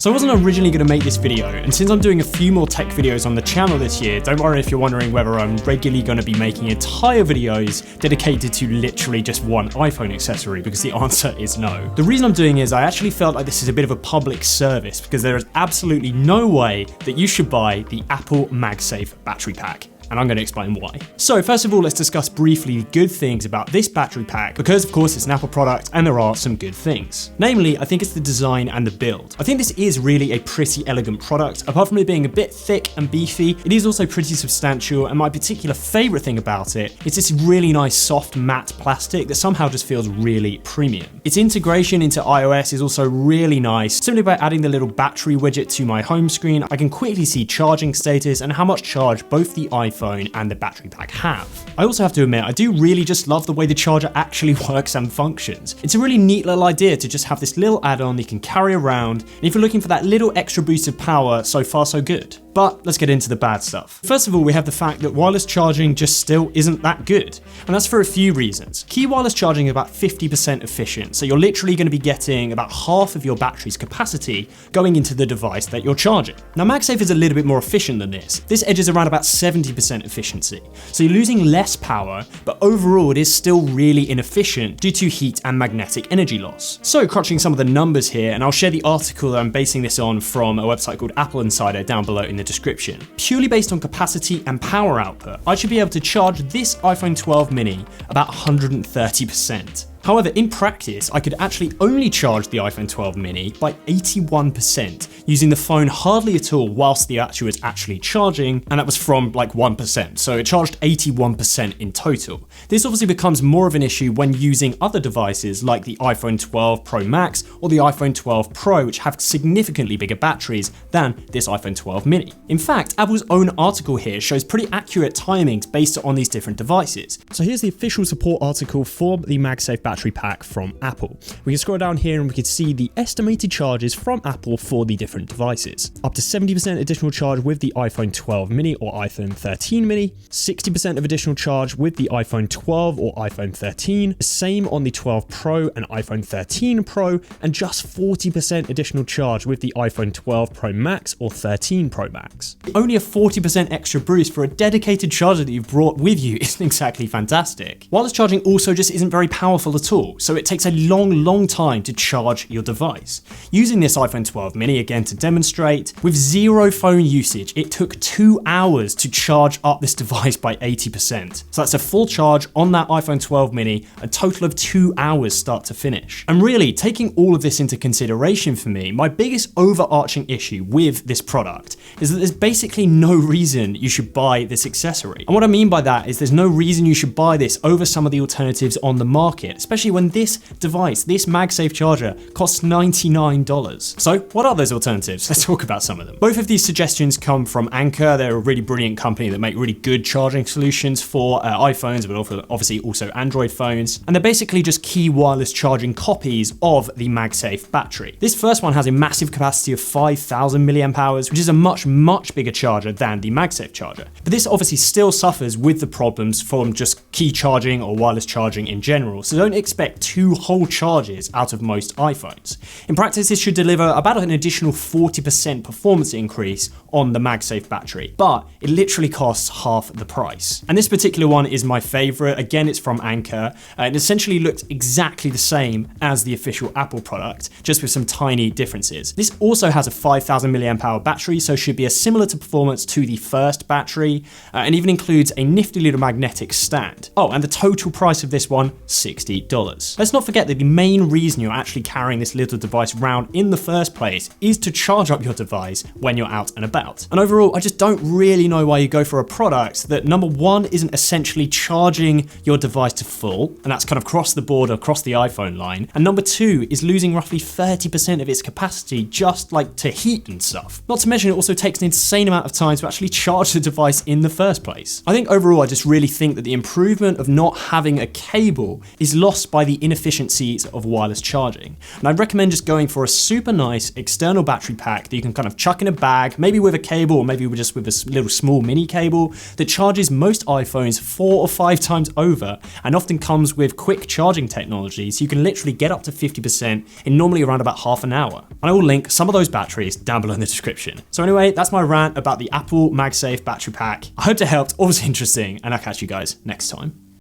So I wasn't originally going to make this video, and since I'm doing a few more tech videos on the channel this year, don't worry if you're wondering whether I'm regularly going to be making entire videos dedicated to literally just one iPhone accessory, because the answer is no. The reason I'm doing is I actually felt like this is a bit of a public service, because there is absolutely no way that you should buy the Apple Magsafe battery pack. And I'm going to explain why. So first of all, let's discuss briefly the good things about this battery pack, because of course it's an Apple product and there are some good things. Namely, I think it's the design and the build. I think this is really a pretty elegant product. Apart from it being a bit thick and beefy, it is also pretty substantial, and my particular favorite thing about it is this really nice soft matte plastic that somehow just feels really premium. Its integration into iOS is also really nice. Simply by adding the little battery widget to my home screen, I can quickly see charging status and how much charge both the iPhone and the battery pack have. I also have to admit, I do really just love the way the charger actually works and functions. It's a really neat little idea to just have this little add-on you can carry around, and if you're looking for that little extra boost of power, so far so good. But let's get into the bad stuff. First of all, we have the fact that wireless charging just still isn't that good. And that's for a few reasons. Key wireless charging is about 50% efficient, so you're literally going to be getting about half of your battery's capacity going into the device that you're charging. Now, Magsafe is a little bit more efficient than this. This edges around about 70% efficiency. So you're losing less power, but overall it is still really inefficient due to heat and magnetic energy loss. So crunching some of the numbers here, and I'll share the article that I'm basing this on from a website called Apple Insider down below in the description. Purely based on capacity and power output, I should be able to charge this iPhone 12 mini about 130%. However, in practice, I could actually only charge the iPhone 12 mini by 81%, using the phone hardly at all whilst the actuator was actually charging, and that was from like 1%, so it charged 81% in total. This obviously becomes more of an issue when using other devices like the iPhone 12 Pro Max or the iPhone 12 Pro, which have significantly bigger batteries than this iPhone 12 mini. In fact, Apple's own article here shows pretty accurate timings based on these different devices. So here's the official support article for the Magsafe battery pack from Apple. We can scroll down here and we can see the estimated charges from Apple for the different devices. Up to 70% additional charge with the iPhone 12 mini or iPhone 13 mini, 60% of additional charge with the iPhone 12 or iPhone 13, the same on the 12 Pro and iPhone 13 Pro, and just 40% additional charge with the iPhone 12 Pro Max or 13 Pro Max. Only a 40% extra boost for a dedicated charger that you've brought with you isn't exactly fantastic. Wireless charging also just isn't very powerful at all, so it takes a long time to charge your device. Using this iPhone 12 mini again to demonstrate, with zero phone usage, it took 2 hours to charge up this device by 80%. So that's a full charge on that iPhone 12 mini, a total of 2 hours start to finish. And really, taking all of this into consideration for me, my biggest overarching issue with this product is that there's basically no reason you should buy this accessory. And what I mean by that is there's no reason you should buy this over some of the alternatives on the market, especially when this device, this Magsafe charger, costs $99. So what are those alternatives? Let's talk about some of them. Both of these suggestions come from Anker. They're a really brilliant company that make really good charging solutions for iPhones, but obviously also Android phones. And they're basically just key wireless charging copies of the Magsafe battery. This first one has a massive capacity of 5,000 milliamp hours, which is a much bigger charger than the Magsafe charger. But this obviously still suffers with the problems from just key charging or wireless charging in general. So don't expect 2 whole charges out of most iPhones. In practice, this should deliver about an additional 40% performance increase on the Magsafe battery, but it literally costs half the price. And this particular one is my favorite. Again, it's from Anker. It essentially looked exactly the same as the official Apple product, just with some tiny differences. This also has a 5,000 milliamp hour battery, so should be a similar to performance to the first battery, and even includes a nifty little magnetic stand. Oh, and the total price of this one, $60. Let's not forget that the main reason you're actually carrying this little device around in the first place is to charge up your device when you're out and about. And overall, I just don't really know why you go for a product that, number one, isn't essentially charging your device to full, and that's kind of across the board, across the iPhone line, and number two is losing roughly 30% of its capacity just like to heat and stuff. Not to mention it also takes an insane amount of time to actually charge the device in the first place. I think overall, I just really think that the improvement of not having a cable is lost by the inefficiencies of wireless charging. And I'd recommend just going for a super nice external battery battery pack that you can kind of chuck in a bag, maybe with a cable or maybe just with a little small mini cable that charges most iPhones 4 or 5 times over and often comes with quick charging technology, so you can literally get up to 50% in normally around about half an hour. And I will link some of those batteries down below in the description. So anyway, that's my rant about the Apple Magsafe battery pack. I hope it helped, all was interesting, and I'll catch you guys next time.